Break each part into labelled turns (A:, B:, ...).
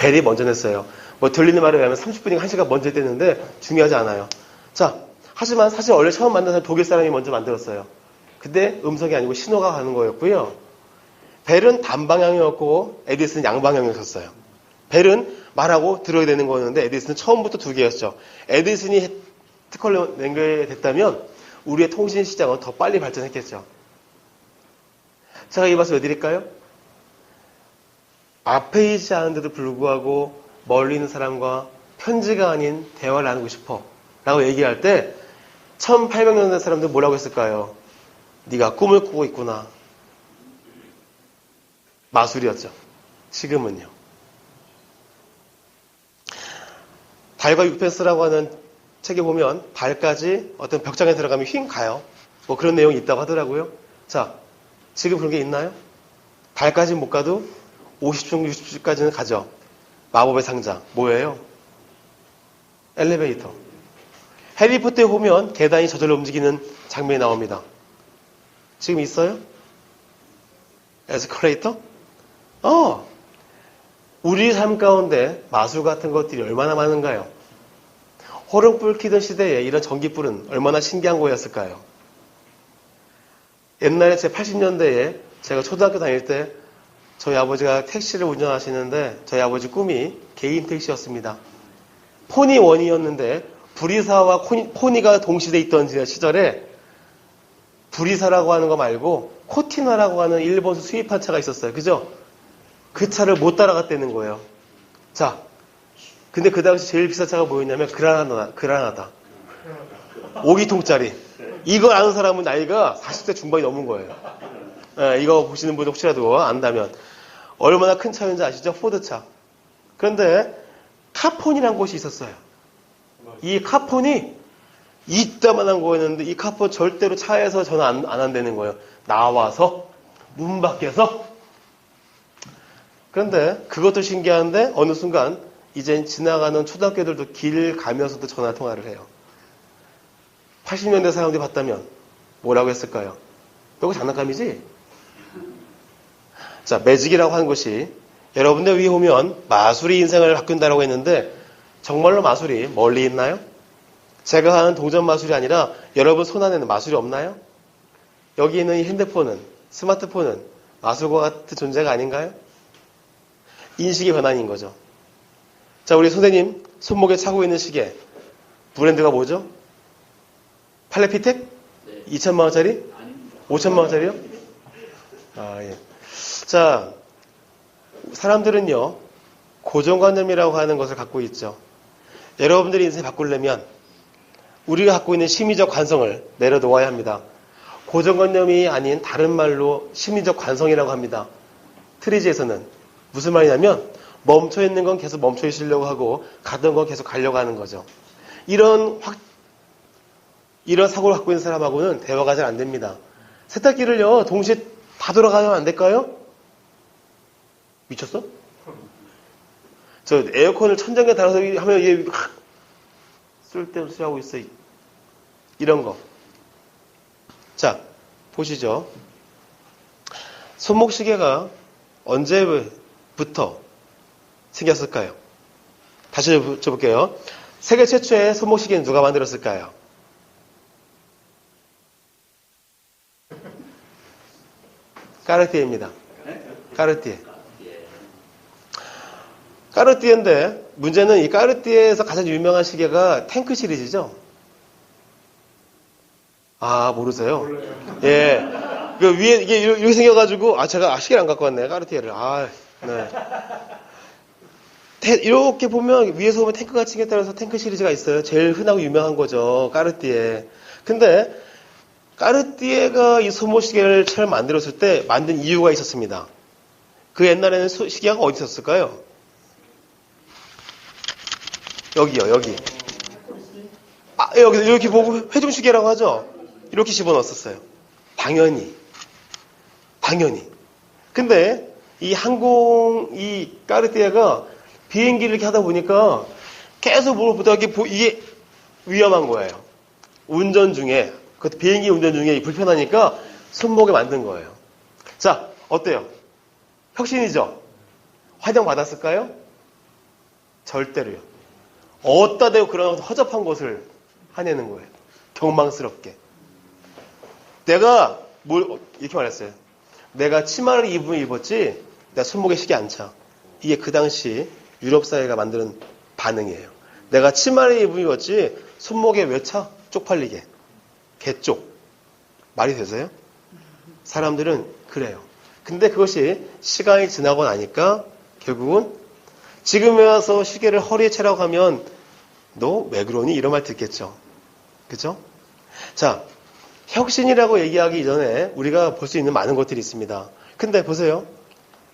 A: 벨이 먼저 냈어요. 뭐 들리는 말에 의하면 30분인가 1시간 먼저 됐는데 중요하지 않아요. 자, 하지만 사실 원래 처음 만난 사람 독일 사람이 먼저 만들었어요. 근데 음성이 아니고 신호가 가는 거였고요. 벨은 단방향이었고 에디슨은 양방향이었어요. 벨은 말하고 들어야 되는 거였는데 에디슨은 처음부터 두 개였죠. 에디슨이 특허를 낸 게 됐다면 우리의 통신 시장은 더 빨리 발전했겠죠. 제가 이 말씀 왜 드릴까요? 앞에 있지 않은데도 불구하고 멀리 있는 사람과 편지가 아닌 대화를 나누고 싶어 라고 얘기할 때 1800년대 사람들 뭐라고 했을까요? 네가 꿈을 꾸고 있구나. 마술이었죠. 지금은요. 달과 육펜스라고 하는 책에 보면 발까지 어떤 벽장에 들어가면 휙 가요. 뭐 그런 내용이 있다고 하더라고요. 자, 지금 그런 게 있나요? 발까지 못 가도 50층, 60층까지는 가죠. 마법의 상자. 뭐예요? 엘리베이터. 해리포터에 보면 계단이 저절로 움직이는 장면이 나옵니다. 지금 있어요? 에스컬레이터? 우리 삶 가운데 마술 같은 것들이 얼마나 많은가요? 호롱불 켜던 시대에 이런 전기불은 얼마나 신기한 거였을까요? 옛날에 제 80년대에 제가 초등학교 다닐 때 저희 아버지가 택시를 운전하시는데 저희 아버지 꿈이 개인 택시였습니다. 포니원이었는데 불이사와 포니가 동시대에 있던 시절에 불이사라고 하는 거 말고 코티나라고 하는 일본에서 수입한 차가 있었어요. 그죠? 그 차를 못 따라갔다는 거예요. 자, 근데 그 당시 제일 비싼 차가 뭐였냐면 그라나다. 5기통짜리. 이걸 아는 사람은 나이가 40대 중반이 넘은 거예요. 이거 보시는 분 혹시라도 안다면. 얼마나 큰 차였는지 아시죠? 포드차. 그런데 카폰이라는 곳이 있었어요. 이 카폰이 이따만한 거였는데 이 카폰 절대로 차에서 전화 안 한다는 거예요. 나와서 문 밖에서. 그런데 그것도 신기한데 어느 순간 이제 지나가는 초등학교들도 길 가면서도 전화 통화를 해요. 80년대 사람들이 봤다면 뭐라고 했을까요? 이거 장난감이지? 자, 매직이라고 하는 것이 여러분들 위에 오면 마술이 인생을 바꾼다라고 했는데 정말로 마술이 멀리 있나요? 제가 하는 동전 마술이 아니라 여러분 손 안에는 마술이 없나요? 여기 있는 이 핸드폰은, 스마트폰은 마술과 같은 존재가 아닌가요? 인식의 변환인 거죠. 자, 우리 선생님 손목에 차고 있는 시계 브랜드가 뭐죠? 팔레피텍? 네. 2천만 원짜리? 5천만 원짜리요? 예. 자, 사람들은요 고정관념이라고 하는 것을 갖고 있죠. 여러분들이 인생 바꾸려면 우리가 갖고 있는 심리적 관성을 내려놓아야 합니다. 고정관념이 아닌 다른 말로 심리적 관성이라고 합니다. 트리지에서는 무슨 말이냐면 멈춰있는 건 계속 멈춰있으려고 하고 가던 건 계속 가려고 하는 거죠. 이런 사고를 갖고 있는 사람하고는 대화가 잘 안 됩니다. 세탁기를요 동시에 다 돌아가면 안 될까요? 미쳤어? 저 에어컨을 천장에 달아서 하면 얘 쓸데없이 하고 있어. 이런 거. 자, 보시죠. 손목시계가 언제부터 생겼을까요? 다시 여쭤볼게요. 세계 최초의 손목시계는 누가 만들었을까요? 까르띠에입니다. 까르띠에. 까르띠에인데 문제는 이 까르띠에에서 가장 유명한 시계가 탱크 시리즈죠. 아, 모르세요? 예. 그 위에 이게 이렇게 생겨가지고 제가 시계를 안 갖고 왔네. 까르띠에를. 네. 이렇게 보면 위에서 보면 탱크같이 생겼다 해서 탱크 시리즈가 있어요. 제일 흔하고 유명한 거죠. 까르띠에. 근데 까르띠에가 이 손목시계를 처음 만들었을 때 만든 이유가 있었습니다. 그 옛날에는 시계가 어디 있었을까요? 여기요, 여기. 여기 이렇게 보고 회중시계라고 하죠. 이렇게 집어넣었었어요. 당연히. 근데 이 까르띠에가 비행기를 이렇게 하다 보니까 계속 뭘 보다가 이게 위험한 거예요. 운전 중에, 그것도 비행기 운전 중에 불편하니까 손목에 만든 거예요. 자, 어때요? 혁신이죠? 환영 받았을까요? 절대로요. 어디다 대고 그런 허접한 것을 하내는 거예요. 경망스럽게. 내가 이렇게 말했어요. 내가 치마를 입었지 내가 손목에 식이 안 차. 이게 그 당시 유럽 사회가 만드는 반응이에요. 내가 치마를 입었지 손목에 왜 차? 쪽팔리게. 개쪽. 말이 되세요? 사람들은 그래요. 근데 그것이 시간이 지나고 나니까 결국은 지금에 와서 시계를 허리에 채라고 하면 너 왜 그러니? 이런 말 듣겠죠. 그죠? 자, 혁신이라고 얘기하기 이전에 우리가 볼 수 있는 많은 것들이 있습니다. 근데 보세요.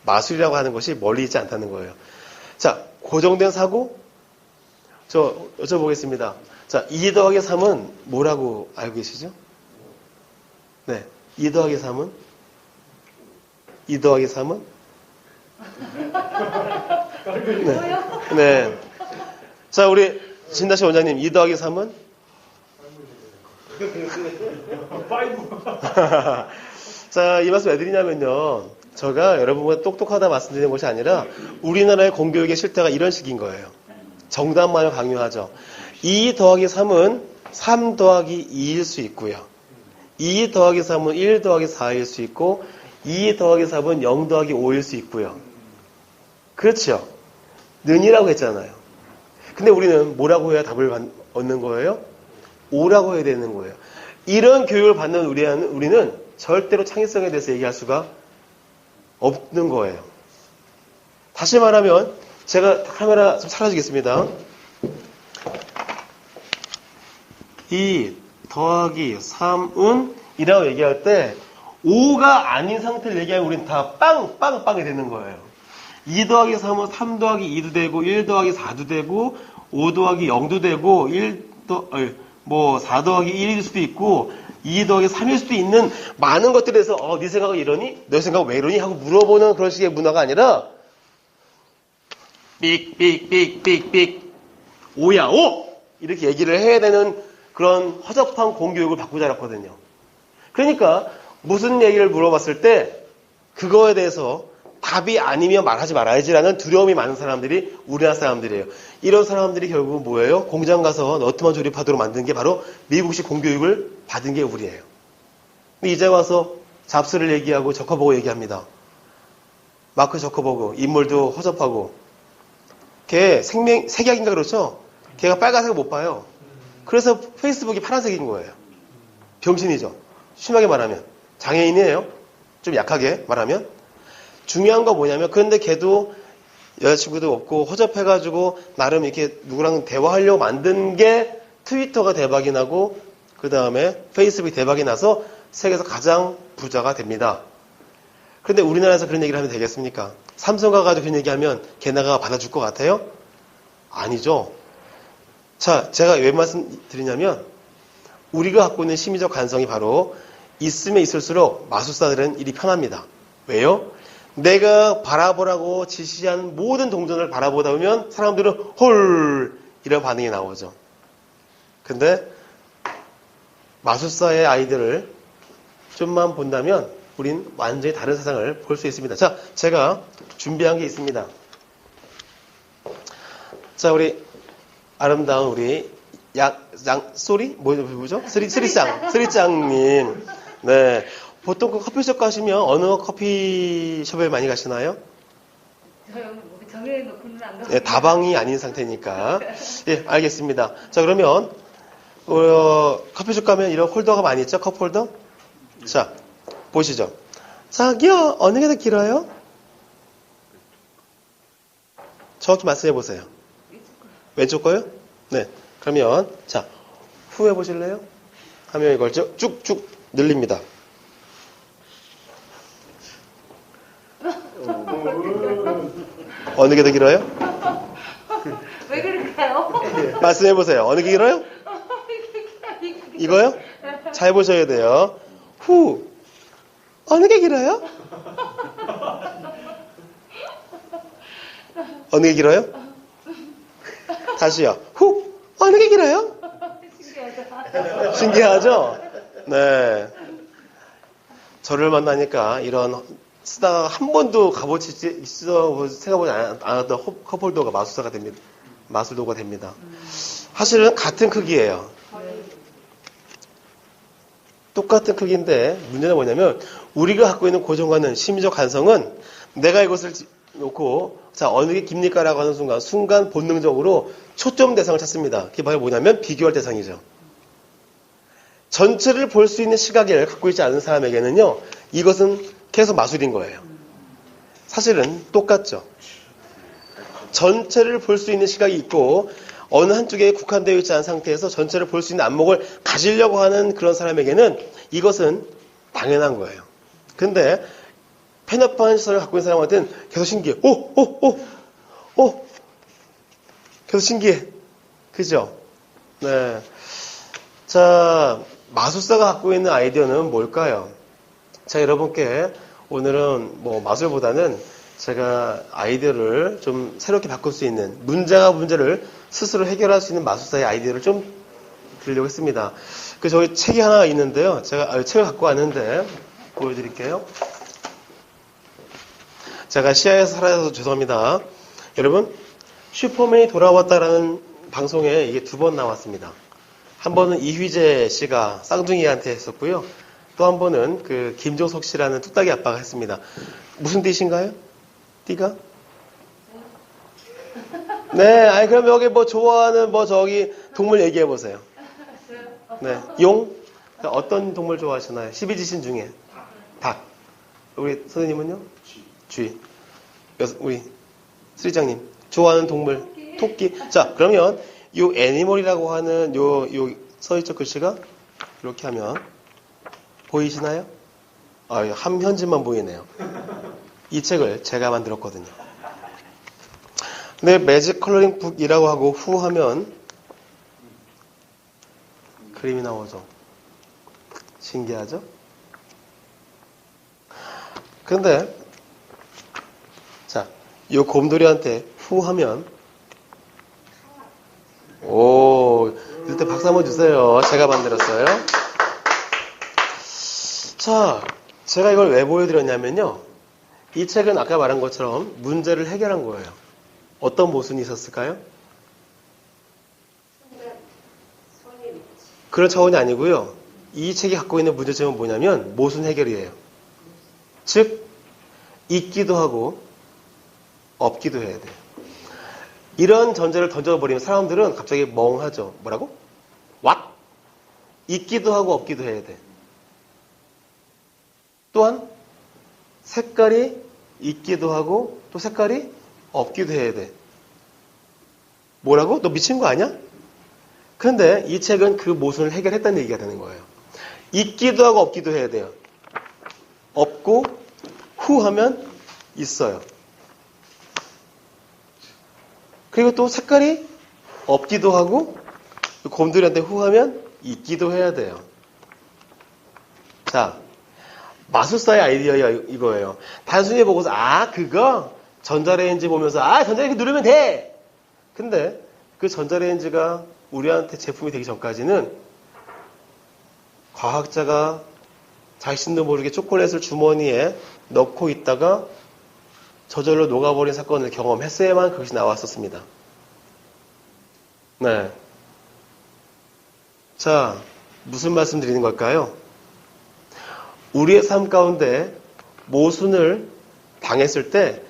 A: 마술이라고 하는 것이 멀리 있지 않다는 거예요. 자, 고정된 사고? 저 여쭤보겠습니다. 자, 2 더하기 3은 뭐라고 알고 계시죠? 네. 2 더하기 3은? 2 더하기 3은? 네. 네. 자, 우리 진다시 원장님, 2 더하기 3은? 자, 이 말씀 왜 드리냐면요. 제가 여러분보다 똑똑하다 말씀드리는 것이 아니라 우리나라의 공교육의 실태가 이런 식인 거예요. 정답만을 강요하죠. 2 더하기 3은 3 더하기 2일 수 있고요. 2 더하기 3은 1 더하기 4일 수 있고 2 더하기 3은 0 더하기 5일 수 있고요. 그렇죠. 는이라고 했잖아요. 근데 우리는 뭐라고 해야 답을 얻는 거예요? 5라고 해야 되는 거예요. 이런 교육을 받는 우리는 절대로 창의성에 대해서 얘기할 수가 없는 거예요. 다시 말하면 제가 카메라 좀 사라지겠습니다. 2 더하기 3은 이라고 얘기할 때 5가 아닌 상태를 얘기하면 우리는 다 빵이 되는 거예요. 2 더하기 3은 3 더하기 2도 되고 1 더하기 4도 되고 5 더하기 0도 되고 4 더하기 1일 수도 있고 2 더하기 3일 수도 있는 많은 것들에서 네 생각은 이러니? 너 생각은 왜 이러니? 하고 물어보는 그런 식의 문화가 아니라 삑 5야 5! 이렇게 얘기를 해야 되는 그런 허접한 공교육을 받고 자랐거든요. 그러니까 무슨 얘기를 물어봤을 때 그거에 대해서 답이 아니면 말하지 말아야지라는 두려움이 많은 사람들이 우리나라 사람들이에요. 이런 사람들이 결국은 뭐예요? 공장 가서 너트만 조립하도록 만든 게 바로 미국식 공교육을 받은 게 우리예요. 근데 이제 와서 잡스를 얘기하고 저커버그 얘기합니다. 마크 저커버그 인물도 허접하고 걔 색약인가 그렇죠? 걔가 빨간색을 못 봐요. 그래서 페이스북이 파란색인 거예요. 병신이죠. 심하게 말하면. 장애인이에요. 좀 약하게 말하면. 중요한 거 뭐냐면 그런데 걔도 여자친구도 없고 허접해가지고 나름 이렇게 누구랑 대화하려고 만든 게 트위터가 대박이 나고 그 다음에 페이스북이 대박이 나서 세계에서 가장 부자가 됩니다. 그런데 우리나라에서 그런 얘기를 하면 되겠습니까? 삼성 가가지고 그런 얘기하면 걔네가 받아줄 것 같아요? 아니죠. 자, 제가 왜 말씀드리냐면 우리가 갖고 있는 심리적 관성이 바로 있으면 있을수록 마술사들은 일이 편합니다. 왜요? 내가 바라보라고 지시한 모든 동전을 바라보다 보면 사람들은 홀 이런 반응이 나오죠. 근데 마술사의 아이들을 좀만 본다면 우린 완전히 다른 세상을 볼 수 있습니다. 자, 제가 준비한 게 있습니다. 자, 우리 아름다운 우리 뭐죠? 쓰리짱님. 네. 보통 그 커피숍 가시면 어느 커피숍에 많이 가시나요?
B: 저요, 정해놓고는 안 가요.
A: 네, 다방이 아닌 상태니까. 예, 알겠습니다. 자, 그러면, 커피숍 가면 이런 홀더가 많이 있죠? 컵홀더? 자, 보시죠. 자기요, 어느 게 더 길어요? 정확히 말씀해 보세요. 왼쪽 거요? 네. 그러면, 자, 후해 보실래요? 하면 이걸 쭉쭉 늘립니다. 어느 게 더 길어요?
B: 왜 그럴까요?
A: 말씀해 보세요. 어느 게 길어요? 이거요? 잘 보셔야 돼요. 후. 어느 게 길어요? 어느 게 길어요? 다시요. 후. 어느 게 길어요?
B: 신기하다.
A: 신기하죠? 네. 저를 만나니까 이런 쓰다가 한 번도 생각보지 않았던 컵홀더가 마술사가 됩니다. 마술도구가 됩니다. 사실은 같은 크기예요. 똑같은 크기인데 문제는 뭐냐면 우리가 갖고 있는 고정관은 심리적 간성은 내가 이것을 놓고 자 어느 게 깁니까라고 하는 순간 본능적으로 초점 대상을 찾습니다. 그게 바로 뭐냐면 비교할 대상이죠. 전체를 볼 수 있는 시각을 갖고 있지 않은 사람에게는요 이것은 계속 마술인 거예요. 사실은 똑같죠. 전체를 볼 수 있는 시각이 있고 어느 한쪽에 국한되어 있지 않은 상태에서 전체를 볼 수 있는 안목을 가지려고 하는 그런 사람에게는 이것은 당연한 거예요. 근데 편협한 시선을 갖고 있는 사람한테는 계속 신기해. 계속 신기해. 그죠? 네. 자, 마술사가 갖고 있는 아이디어는 뭘까요? 자, 여러분께 오늘은 뭐 마술보다는 제가 아이디어를 좀 새롭게 바꿀 수 있는 문제를 스스로 해결할 수 있는 마술사의 아이디어를 좀 드리려고 했습니다. 그 저희 책이 하나 있는데요. 제가 책을 갖고 왔는데 보여드릴게요. 제가 시야에서 사라져서 죄송합니다. 여러분 슈퍼맨이 돌아왔다라는 방송에 이게 2번 나왔습니다. 한 번은 이휘재 씨가 쌍둥이한테 했었고요. 또 한 번은 그 김종석 씨라는 뚝딱이 아빠가 했습니다. 무슨 띠신가요? 띠가? 네, 아니 그럼 여기 뭐 좋아하는 뭐 저기 동물 얘기해 보세요. 네, 용? 어떤 동물 좋아하시나요? 12지신 중에 닭. 우리 선생님은요? 쥐. 우리 수리장님 좋아하는 동물 토끼. 자, 그러면 요 애니멀이라고 하는 요 서있죠 글씨가 이렇게 하면 보이시나요? 한 현지만 보이네요. 이 책을 제가 만들었거든요. 근데 매직 컬러링 북이라고 하고 후 하면 그림이 나오죠. 신기하죠? 근데 자, 이 곰돌이한테 후 하면 이때 박수 한번 주세요. 제가 만들었어요. 자, 제가 이걸 왜 보여드렸냐면요. 이 책은 아까 말한 것처럼 문제를 해결한 거예요. 어떤 모순이 있었을까요? 그런 차원이 아니고요. 이 책이 갖고 있는 문제점은 뭐냐면 모순 해결이에요. 즉 있기도 하고 없기도 해야 돼요. 이런 전제를 던져버리면 사람들은 갑자기 멍하죠. 뭐라고? What? 있기도 하고 없기도 해야 돼. 또한 색깔이 있기도 하고 또 색깔이 없기도 해야 돼. 뭐라고? 너 미친 거 아니야? 그런데 이 책은 그 모순을 해결했다는 얘기가 되는 거예요. 있기도 하고 없기도 해야 돼요. 없고 후 하면 있어요. 그리고 또 색깔이 없기도 하고 곰돌이한테 후 하면 있기도 해야 돼요. 자, 마술사의 아이디어 이거예요. 단순히 보고서 그거 전자레인지 보면서 전자레인지 누르면 돼. 근데 그 전자레인지가 우리한테 제품이 되기 전까지는 과학자가 자신도 모르게 초콜릿을 주머니에 넣고 있다가 저절로 녹아버린 사건을 경험했어야만 그것이 나왔었습니다. 네. 자, 무슨 말씀 드리는 걸까요? 우리의 삶 가운데 모순을 당했을 때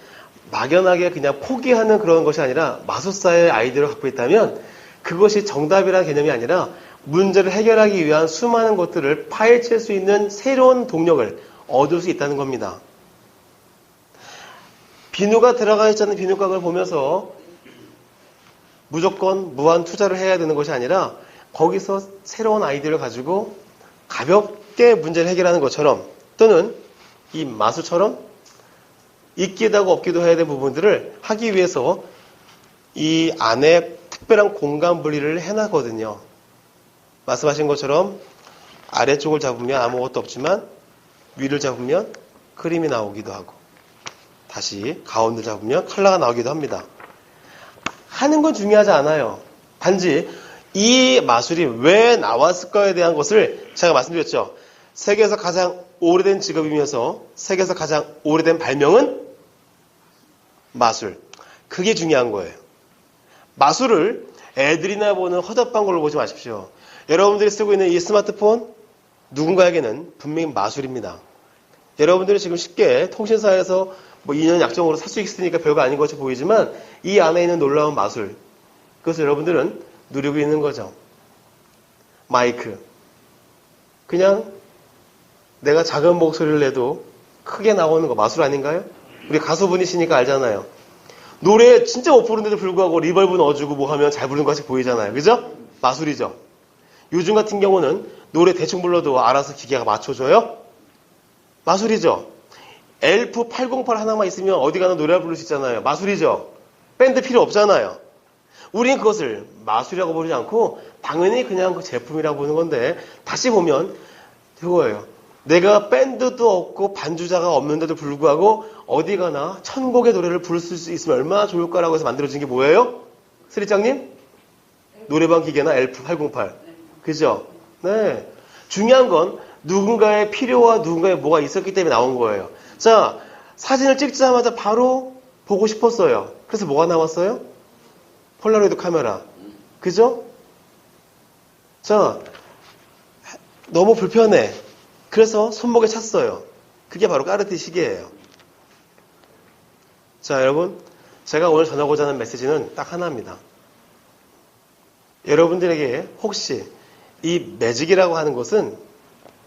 A: 막연하게 그냥 포기하는 그런 것이 아니라 마술사의 아이디어를 갖고 있다면 그것이 정답이라는 개념이 아니라 문제를 해결하기 위한 수많은 것들을 파헤칠 수 있는 새로운 동력을 얻을 수 있다는 겁니다. 비누가 들어가 있지 않는 비누곽을 보면서 무조건 무한 투자를 해야 되는 것이 아니라 거기서 새로운 아이디어를 가지고 가볍게 문제를 해결하는 것처럼 또는 이 마술처럼 있기도 하고 없기도 해야 되는 부분들을 하기 위해서 이 안에 특별한 공간 분리를 해놨거든요. 말씀하신 것처럼 아래쪽을 잡으면 아무것도 없지만 위를 잡으면 그림이 나오기도 하고 다시 가운데 잡으면 컬러가 나오기도 합니다. 하는 건 중요하지 않아요. 단지 이 마술이 왜 나왔을까에 대한 것을 제가 말씀드렸죠. 세계에서 가장 오래된 직업이면서 세계에서 가장 오래된 발명은 마술. 그게 중요한 거예요. 마술을 애들이나 보는 헛헛한 걸로 보지 마십시오. 여러분들이 쓰고 있는 이 스마트폰, 누군가에게는 분명히 마술입니다. 여러분들이 지금 쉽게 통신사에서 뭐 2년 약정으로 살 수 있으니까 별거 아닌 것이 보이지만 이 안에 있는 놀라운 마술, 그것을 여러분들은 누리고 있는 거죠. 마이크. 그냥 내가 작은 목소리를 내도 크게 나오는 거 마술 아닌가요? 우리 가수분이시니까 알잖아요. 노래 진짜 못 부르는데도 불구하고 리벌브 넣어주고 뭐 하면 잘 부르는 것이 보이잖아요. 그죠? 마술이죠. 요즘 같은 경우는 노래 대충 불러도 알아서 기계가 맞춰줘요? 마술이죠. 엘프 808 하나만 있으면 어디 가나 노래 부를 수 있잖아요. 마술이죠. 밴드 필요 없잖아요. 우리는 그것을 마술이라고 부르지 않고 당연히 그냥 그 제품이라고 보는 건데 다시 보면 그거예요. 내가 밴드도 없고 반주자가 없는데도 불구하고 어디 가나 천곡의 노래를 부를 수 있으면 얼마나 좋을까라고 해서 만들어진 게 뭐예요? 스리장님? 노래방 기계나 엘프 808. 그죠? 네. 중요한 건 누군가의 필요와 누군가의 뭐가 있었기 때문에 나온 거예요. 자, 사진을 찍자마자 바로 보고 싶었어요. 그래서 뭐가 나왔어요? 폴라로이드 카메라. 그죠? 자, 너무 불편해. 그래서 손목에 찼어요. 그게 바로 까르띠 시계예요. 자, 여러분, 제가 오늘 전하고자 하는 메시지는 딱 하나입니다. 여러분들에게 혹시 이 매직이라고 하는 것은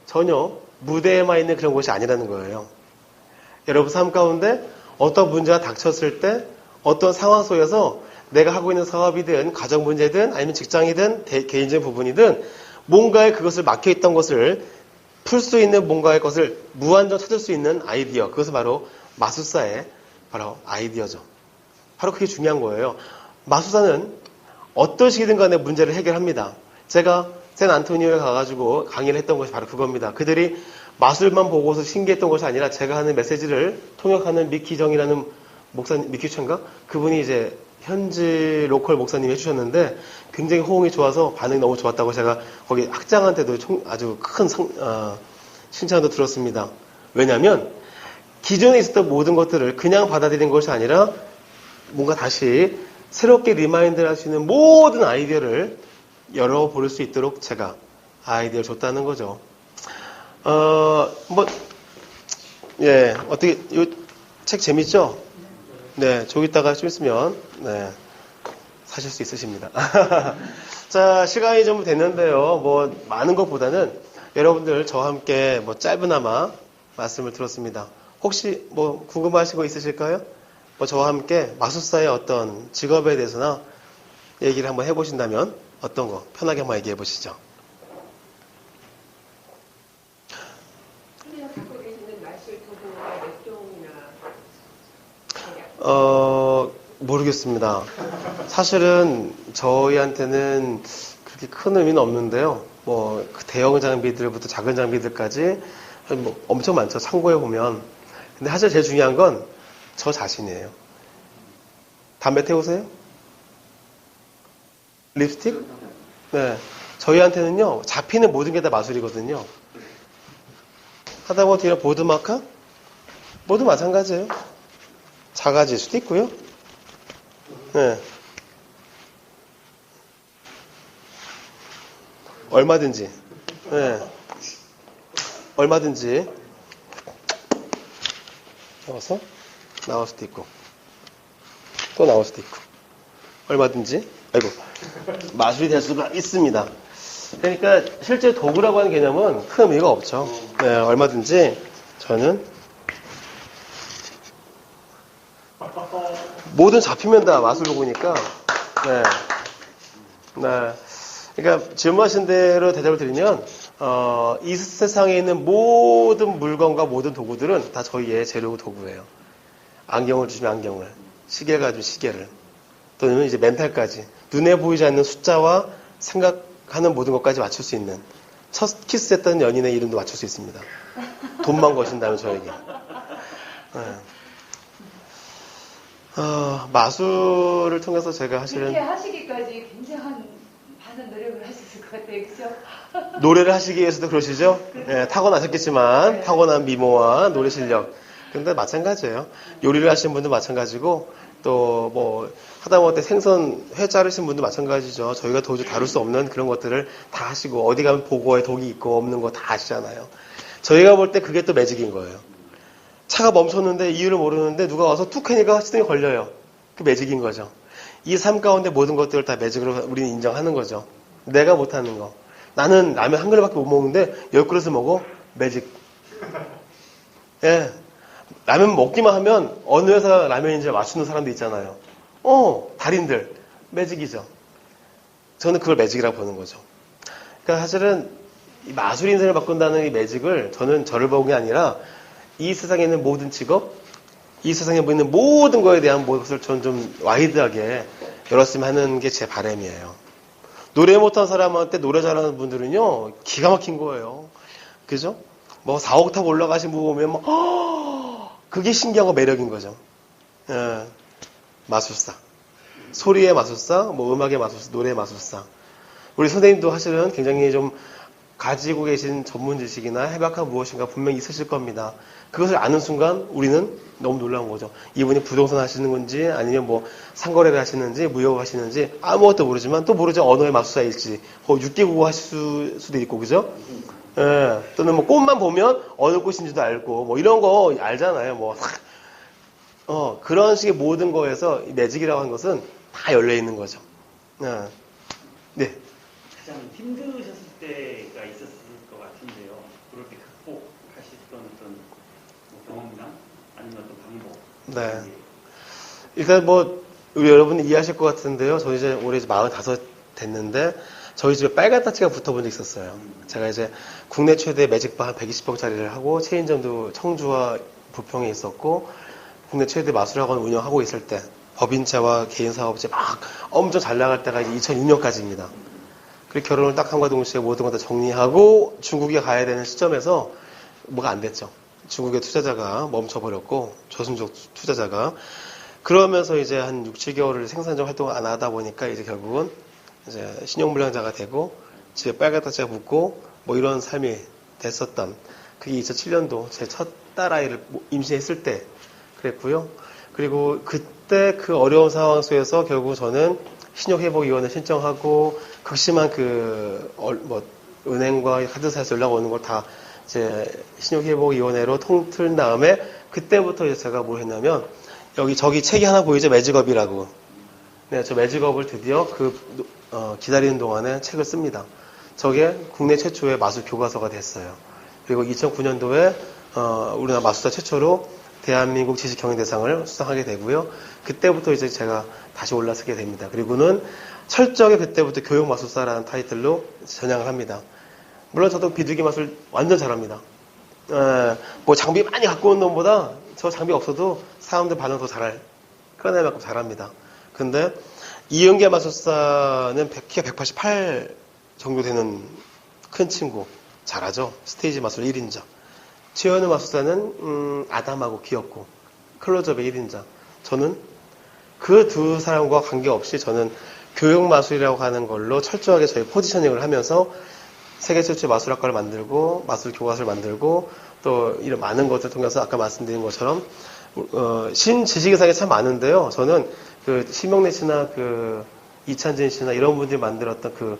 A: 전혀 무대에만 있는 그런 것이 아니라는 거예요. 여러분 삶 가운데 어떤 문제가 닥쳤을 때 어떤 상황 속에서 내가 하고 있는 사업이든 가정 문제든 아니면 직장이든 개인적인 부분이든 뭔가에 그것을 막혀있던 것을 풀 수 있는 뭔가의 것을 무한정 찾을 수 있는 아이디어, 그것은 바로 마술사의 바로 아이디어죠. 바로 그게 중요한 거예요. 마술사는 어떤 식이든 간에 문제를 해결합니다. 제가 샌 안토니오에 가가지고 강의를 했던 것이 바로 그겁니다. 그들이 마술만 보고서 신기했던 것이 아니라 제가 하는 메시지를 통역하는 미키정이라는 목사님, 미키천가? 그분이 이제 현지 로컬 목사님이 해주셨는데 굉장히 호응이 좋아서 반응이 너무 좋았다고 제가 거기 학장한테도 아주 큰 칭찬도 들었습니다. 왜냐하면 기존에 있었던 모든 것들을 그냥 받아들인 것이 아니라 뭔가 다시 새롭게 리마인드를 할 수 있는 모든 아이디어를 열어볼 수 있도록 제가 아이디어를 줬다는 거죠. 어떻게, 이 책 재밌죠? 네, 좀 이따가 좀 있으면, 네, 사실 수 있으십니다. 자, 시간이 좀 됐는데요. 뭐, 많은 것보다는 여러분들 저와 함께 뭐 짧으나마 말씀을 들었습니다. 혹시 뭐 궁금하신 거 있으실까요? 뭐 저와 함께 마술사의 어떤 직업에 대해서나 얘기를 한번 해보신다면 어떤 거 편하게 한번 얘기해 보시죠.
C: 선생님 갖고 계시는 마술 도구가 몇 종이나
A: 모르겠습니다. 사실은 저희한테는 그렇게 큰 의미는 없는데요. 뭐 대형 장비들부터 작은 장비들까지 뭐 엄청 많죠. 참고해 보면. 근데 사실 제일 중요한 건 저 자신이에요. 담배 태우세요? 립스틱? 네. 저희한테는요, 잡히는 모든 게 다 마술이거든요. 하다못해 이런 보드마카? 모두 마찬가지예요. 작아질 수도 있고요. 네. 얼마든지. 네. 얼마든지. 나와서 나올 수도 있고. 또 나올 수도 있고. 얼마든지. 아이고. 마술이 될 수가 있습니다. 그러니까 실제 도구라고 하는 개념은 큰 의미가 없죠. 네, 얼마든지 저는 뭐든 잡히면 다 마술 도구니까. 네. 네. 그러니까 질문하신 대로 대답을 드리면 이 세상에 있는 모든 물건과 모든 도구들은 다 저희의 재료 도구예요. 안경을 주시면 안경을, 시계를 가지고 시계를, 또는 이제 멘탈까지 눈에 보이지 않는 숫자와 생각하는 모든 것까지 맞출 수 있는 첫 키스했던 연인의 이름도 맞출 수 있습니다. 돈만 거신다면 저에게. 네. 마술을 통해서 제가 사실은
B: 이렇게 하시기까지 굉장한 많은 노력을 하셨을 것 같아요. 그죠?
A: 노래를 하시기 위해서도 그러시죠? 네, 타고나셨겠지만 타고난 미모와 노래 실력. 근데 마찬가지예요. 요리를 하시는 분도 마찬가지고 또 뭐 하다못해 생선 회 자르신 분도 마찬가지죠. 저희가 도저히 다룰 수 없는 그런 것들을 다 하시고 어디 가면 보고에 독이 있고 없는 거 다 아시잖아요. 저희가 볼 때 그게 또 매직인 거예요. 차가 멈췄는데 이유를 모르는데 누가 와서 툭 하니까 시동이 걸려요. 그 매직인 거죠. 이 삶 가운데 모든 것들을 다 매직으로 우리는 인정하는 거죠. 내가 못하는 거. 나는 라면 한 그릇밖에 못 먹는데 10그릇을 먹어? 매직. 예. 라면 먹기만 하면 어느 회사 라면인지 맞추는 사람도 있잖아요. 달인들. 매직이죠. 저는 그걸 매직이라고 보는 거죠. 그러니까 사실은 이 마술 인생을 바꾼다는 이 매직을 저는 저를 보는 게 아니라 이 세상에 있는 모든 직업, 이 세상에 있는 모든 거에 대한 것을 저는 좀 와이드하게 열었으면 하는 게 제 바람이에요. 노래 못한 사람한테 노래 잘하는 분들은요, 기가 막힌 거예요. 그죠? 뭐 4옥탑 올라가신 분 보면 그게 신기하고 매력인 거죠. 예, 마술사. 소리의 마술사, 뭐 음악의 마술사, 노래의 마술사. 우리 선생님도 사실은 굉장히 좀 가지고 계신 전문 지식이나 해박한 무엇인가 분명히 있으실 겁니다. 그것을 아는 순간 우리는 너무 놀라운 거죠. 이분이 부동산 하시는 건지 아니면 뭐 상거래를 하시는지 무역 하시는지 아무것도 모르지만 또 모르죠. 언어의 마술사일지 6개국어 하실 수도 있고 그죠? 예, 또는 뭐 꽃만 보면 어느 꽃인지도 알고 뭐 이런 거 알잖아요. 뭐 그런 식의 모든 거에서 이 매직이라고 하는 것은 다 열려 있는 거죠. 예. 네.
D: 가장 힘드셨을 때가 있었을 것 같은데요. 그럴 때 극복하셨던 어떤 뭐 경험이나 아니면 어떤 방법.
A: 네. 일단 뭐 우리 여러분이 이해하실 것 같은데요. 저 이제 올해 45 됐는데 저희 집에 빨간 따치가 붙어본 적 있었어요. 제가 이제 국내 최대 매직바 한 120평짜리를 하고 체인점도 청주와 부평에 있었고 국내 최대 마술학원 운영하고 있을 때 법인체와 개인사업체 막 엄청 잘 나갈 때가 이제 2006년까지입니다. 그리고 결혼을 딱 함과 동시에 모든 걸 다 정리하고 중국에 가야 되는 시점에서 뭐가 안 됐죠. 중국의 투자자가 멈춰버렸고 조선족 투자자가 그러면서 이제 한 6, 7개월을 생산적 활동을 안 하다 보니까 이제 결국은 이제 신용불량자가 되고 집에 빨간 따치가 붙고 뭐 이런 삶이 됐었던 그게 2007년도 제 첫 딸아이를 임신했을 때 그랬고요. 그리고 그때 그 어려운 상황 속에서 결국 저는 신용회복위원회 신청하고 극심한 은행과 카드사에서 연락 오는 걸 다 이제 신용회복위원회로 통틀 다음에 그때부터 이제 제가 뭘 했냐면 저기 책이 하나 보이죠? 매직업이라고. 네, 저 매직업을 드디어 기다리는 동안에 책을 씁니다. 저게 국내 최초의 마술 교과서가 됐어요. 그리고 2009년도에 우리나라 마술사 최초로 대한민국 지식경영대상을 수상하게 되고요. 그때부터 이제 제가 다시 올라서게 됩니다. 그리고는 철저하게 그때부터 교육마술사라는 타이틀로 전향을 합니다. 물론 저도 비둘기 마술 완전 잘합니다. 뭐 장비 많이 갖고 온 놈보다 저 장비 없어도 사람들 반응 더 잘할 그런 애만큼 잘합니다. 근데 이은계 마술사는 키가 188 정도 되는 큰 친구 잘하죠. 스테이지 마술 1인자. 최현우 마술사는 아담하고 귀엽고 클로즈업의 1인자. 저는 그 두 사람과 관계없이 저는 교육 마술이라고 하는 걸로 철저하게 저희 포지셔닝을 하면서 세계 최초의 마술학과를 만들고 마술 교과서를 만들고 또 이런 많은 것들을 통해서 아까 말씀드린 것처럼 신지식인상이 참 많은데요. 저는 그 심영래 씨나 그 이찬진 씨나 이런 분들이 만들었던 그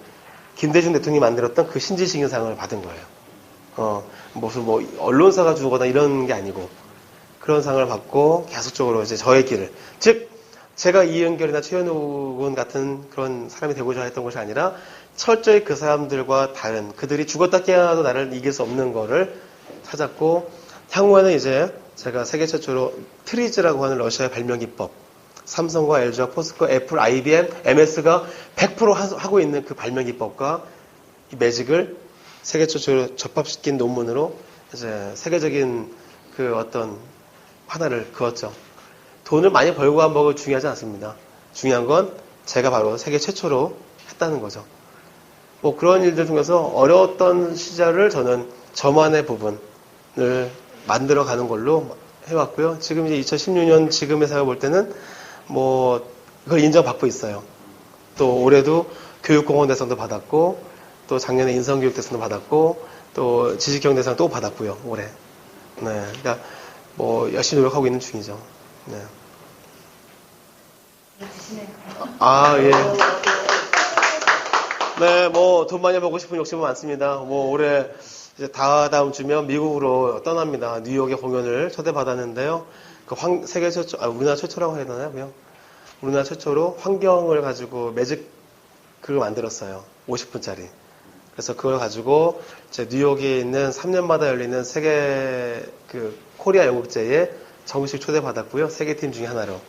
A: 김대중 대통령이 만들었던 그 신지식인상을 받은 거예요. 무슨 뭐 언론사가 주거나 이런 게 아니고 그런 상을 받고 계속적으로 이제 저의 길을 즉 제가 이은결이나 최현우 군 같은 그런 사람이 되고자 했던 것이 아니라 철저히 그 사람들과 다른 그들이 죽었다 깨어나도 나를 이길 수 없는 거를 찾았고 향후에는 이제 제가 세계 최초로 트리즈라고 하는 러시아의 발명기법 삼성과 LG와 포스코, 애플, IBM, MS가 100% 하고 있는 그 발명기법과 이 매직을 세계 최초로 접합시킨 논문으로 이제 세계적인 그 어떤 하나를 그었죠. 돈을 많이 벌고 한 법은 중요하지 않습니다. 중요한 건 제가 바로 세계 최초로 했다는 거죠. 뭐 그런 일들 중에서 어려웠던 시절을 저는 저만의 부분을 만들어가는 걸로 해왔고요. 지금 이제 2016년 지금의 사회 볼 때는 뭐 그걸 인정받고 있어요. 또 올해도 교육공헌대상도 받았고 또 작년에 인성교육대상도 받았고 또 지식경영대상 또 받았고요. 올해. 네, 그러니까 뭐 열심히 노력하고 있는 중이죠. 네.
B: 드시네요.
A: 아, 예. 네, 뭐 돈 많이 벌고 싶은 욕심은 많습니다. 뭐 올해 이제 다음 주면 미국으로 떠납니다. 뉴욕에 공연을 초대받았는데요. 그 세계 최초, 우리나라 최초라고 해야 되나요? 그냥 우리나라 최초로 환경을 가지고 매직 그걸 만들었어요. 50분짜리. 그래서 그걸 가지고 이제 뉴욕에 있는 3년마다 열리는 세계 그 코리아 연극제에 정식 초대받았고요. 세계팀 중에 하나로.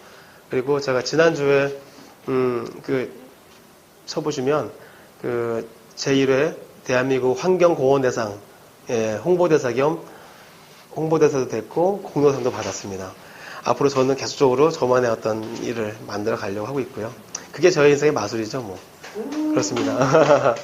A: 그리고 제가 지난주에 쳐보시면 그 제1회 대한민국 환경공헌대상 홍보대사 겸 홍보대사도 됐고 공로상도 받았습니다. 앞으로 저는 계속적으로 저만의 어떤 일을 만들어 가려고 하고 있고요. 그게 저의 인생의 마술이죠, 뭐. 그렇습니다.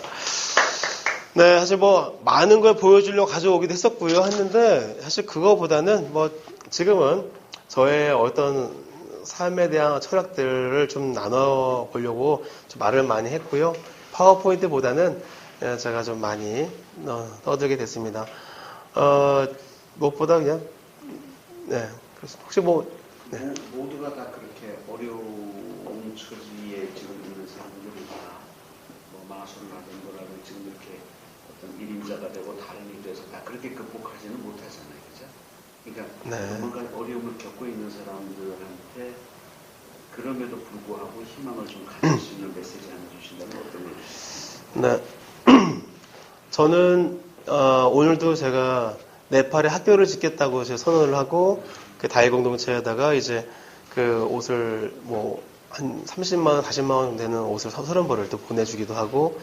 A: 네, 사실 뭐 많은 걸 보여주려고 가져오기도 했었고요. 했는데 사실 그거보다는 뭐 지금은 저의 어떤 삶에 대한 철학들을 좀 나눠보려고 좀 말을 많이 했고요. 파워포인트보다는 제가 좀 많이 떠들게 됐습니다. 무엇보다 그냥 네, 혹시 뭐 네.
E: 모두가 다 그렇게 어려운 처지에 지금 있는 사람들이 다 뭐 마술을 하든 뭐라든 지금 이렇게 어떤 1인자가 되고 다른 일이 돼서 다 그렇게 극복하지는 못하잖아요. 그죠? 그러니까
A: 네.
E: 뭔가 어려움을 겪고 있는 사람들한테 그럼에도 불구하고 희망을 좀 가질 수 있는 메시지 하나 주신다면 어떤
A: 네.
E: 일이실까요?
A: 저는 오늘도 제가 네팔에 학교를 짓겠다고 제가 선언을 하고 그 다일 공동체에다가 이제 그 옷을 뭐 한 30만 원, 40만 원 되는 옷을 30벌을 또 보내주기도 하고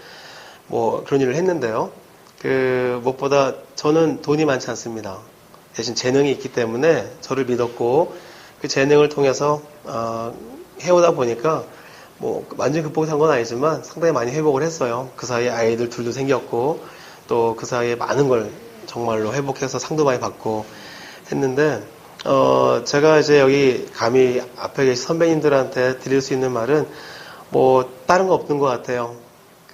A: 뭐 그런 일을 했는데요. 그 무엇보다 저는 돈이 많지 않습니다. 대신 재능이 있기 때문에 저를 믿었고 그 재능을 통해서 해오다 보니까 뭐 완전히 극복한 건 아니지만 상당히 많이 회복을 했어요. 그 사이에 아이들 둘도 생겼고 또 그 사이에 많은 걸 정말로 회복해서 상도 많이 받고 했는데 제가 이제 여기 감히 앞에 계신 선배님들한테 드릴 수 있는 말은 뭐 다른 거 없는 것 같아요.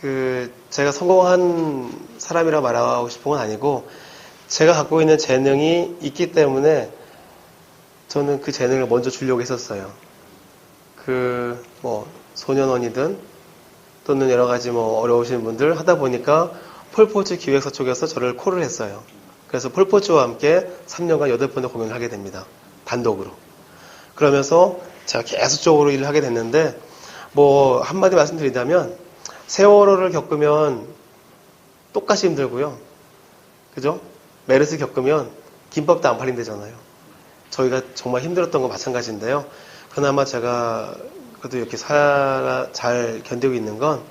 A: 그 제가 성공한 사람이라 말하고 싶은 건 아니고 제가 갖고 있는 재능이 있기 때문에 저는 그 재능을 먼저 주려고 했었어요. 그 뭐 소년원이든 또는 여러 가지 뭐 어려우신 분들 하다 보니까 폴포츠 기획사 쪽에서 저를 콜을 했어요. 그래서 폴포츠와 함께 3년간 8번의 공연을 하게 됩니다. 단독으로. 그러면서 제가 계속적으로 일을 하게 됐는데 뭐 한마디 말씀드리자면 세월호를 겪으면 똑같이 힘들고요. 그죠? 메르스 겪으면 김밥도 안 팔린대잖아요. 저희가 정말 힘들었던 건 마찬가지인데요. 그나마 제가 그래도 이렇게 잘 견디고 있는 건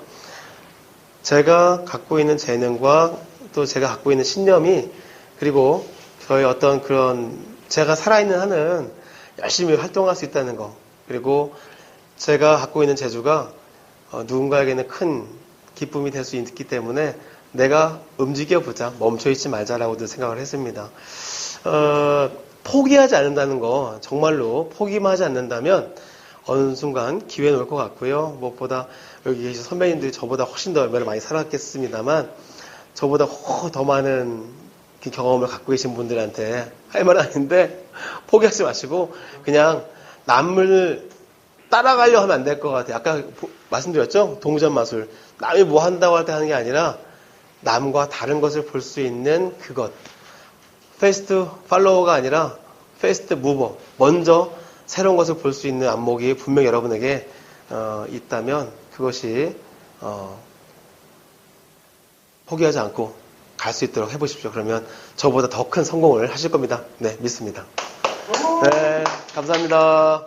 A: 제가 갖고 있는 재능과 또 제가 갖고 있는 신념이 그리고 저의 어떤 그런 제가 살아있는 한은 열심히 활동할 수 있다는 거 그리고 제가 갖고 있는 재주가 누군가에게는 큰 기쁨이 될 수 있기 때문에 내가 움직여보자 멈춰있지 말자라고도 생각을 했습니다. 포기하지 않는다는 거 정말로 포기만 하지 않는다면 어느 순간 기회는 올 것 같고요. 무엇보다 여기 계신 선배님들이 저보다 훨씬 더 얼마나 많이 살았겠습니다만 저보다 더 많은 경험을 갖고 계신 분들한테 할 말은 아닌데 포기하지 마시고 그냥 남을 따라가려 하면 안 될 것 같아요. 아까 말씀드렸죠? 동전 마술. 남이 뭐 한다고 할 때 하는 게 아니라 남과 다른 것을 볼 수 있는 그것. 패스트 팔로워가 아니라 패스트 무버. 먼저 새로운 것을 볼 수 있는 안목이 분명 여러분에게 있다면 그것이 포기하지 않고 갈 수 있도록 해보십시오. 그러면 저보다 더 큰 성공을 하실 겁니다. 네, 믿습니다. 네, 감사합니다.